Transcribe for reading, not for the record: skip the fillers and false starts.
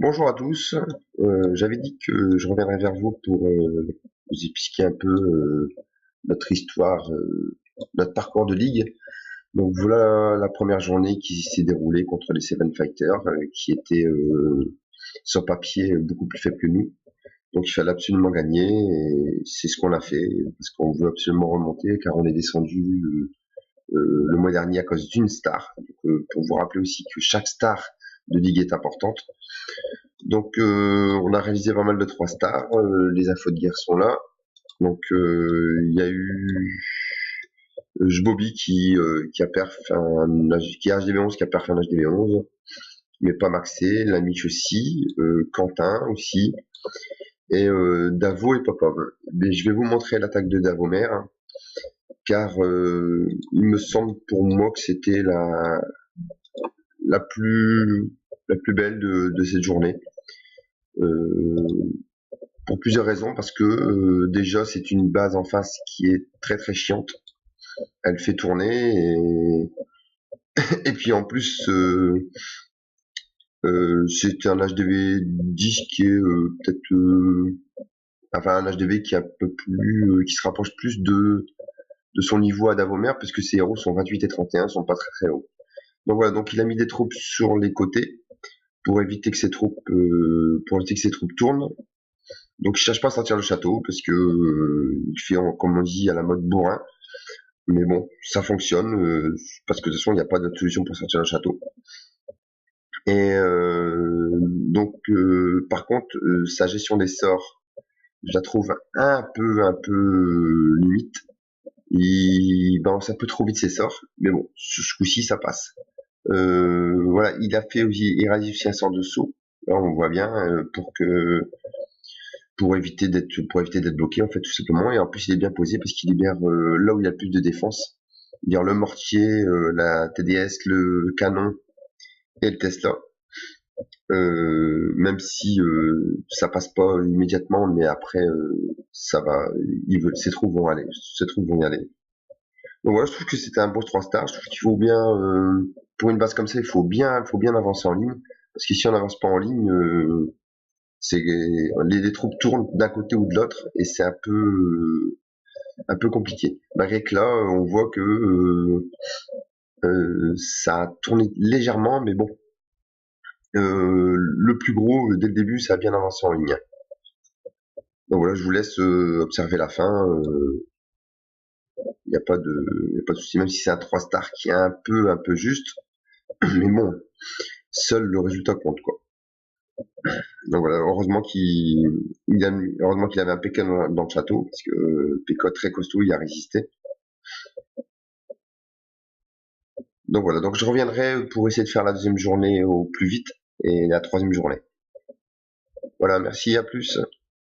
Bonjour à tous. J'avais dit que je reviendrais vers vous pour vous expliquer un peu notre histoire, notre parcours de ligue. Donc voilà la première journée qui s'est déroulée contre les Seven Fighters, qui étaient sur papier beaucoup plus faibles que nous. Donc il fallait absolument gagner et c'est ce qu'on a fait parce qu'on veut absolument remonter car on est descendu le mois dernier à cause d'une star. Donc, pour vous rappeler aussi que chaque star de ligue est importante. Donc on a réalisé pas mal de 3 stars, les infos de guerre sont là. Donc il y a eu Jbobi qui a perf qui a HDV11 qui a perf un HDV11, mais pas maxé, Lamich aussi, Quentin aussi, et Davo et Popov. Mais je vais vous montrer l'attaque de Davomer, hein, car il me semble pour moi que c'était la plus la plus belle de cette journée. Pour plusieurs raisons, parce que déjà c'est une base en face qui est très très chiante, elle fait tourner et puis en plus c'est un HDV 10 qui est peut-être enfin un HDV qui est un peu plus qui se rapproche plus de son niveau à Davomer, parce que ses héros sont 28 et 31, sont pas très très hauts. Donc voilà, donc il a mis des troupes sur les côtés pour éviter que ses troupes tournent. Donc il cherche pas à sortir le château parce que il fait, comme on dit, à la mode bourrin. Mais bon, ça fonctionne parce que de toute façon il n'y a pas d'autre solution pour sortir le château. Et donc par contre sa gestion des sorts, je la trouve un peu limite. Il balance un peu trop vite ses sorts, mais bon, ce coup-ci ça passe. Voilà, il a fait aussi, il réalise aussi un sort de saut. Là on voit bien pour éviter d'être bloqué en fait tout simplement, et en plus il est bien posé parce qu'il libère là où il y a le plus de défense, dire le mortier, la TDS, le canon et le Tesla, même si ça passe pas immédiatement, mais après ça va, ces troupes vont y aller. Donc voilà, je trouve que c'était un beau 3 stars. Je trouve qu'il faut bien pour une base comme ça, il faut bien avancer en ligne, parce que si on n'avance pas en ligne, c'est les troupes tournent d'un côté ou de l'autre et c'est un peu compliqué. Malgré que là, on voit que ça a tourné légèrement, mais bon, le plus gros dès le début, ça a bien avancé en ligne. Donc voilà, je vous laisse observer la fin. Il n'y a pas de souci, même si c'est un 3 stars qui est un peu juste, mais bon, seul le résultat compte quoi. Donc voilà, heureusement qu'il avait un PK dans le château, parce que PK très costaud, il a résisté. Donc voilà, donc je reviendrai pour essayer de faire la deuxième journée au plus vite et la troisième journée. Voilà, merci, à plus.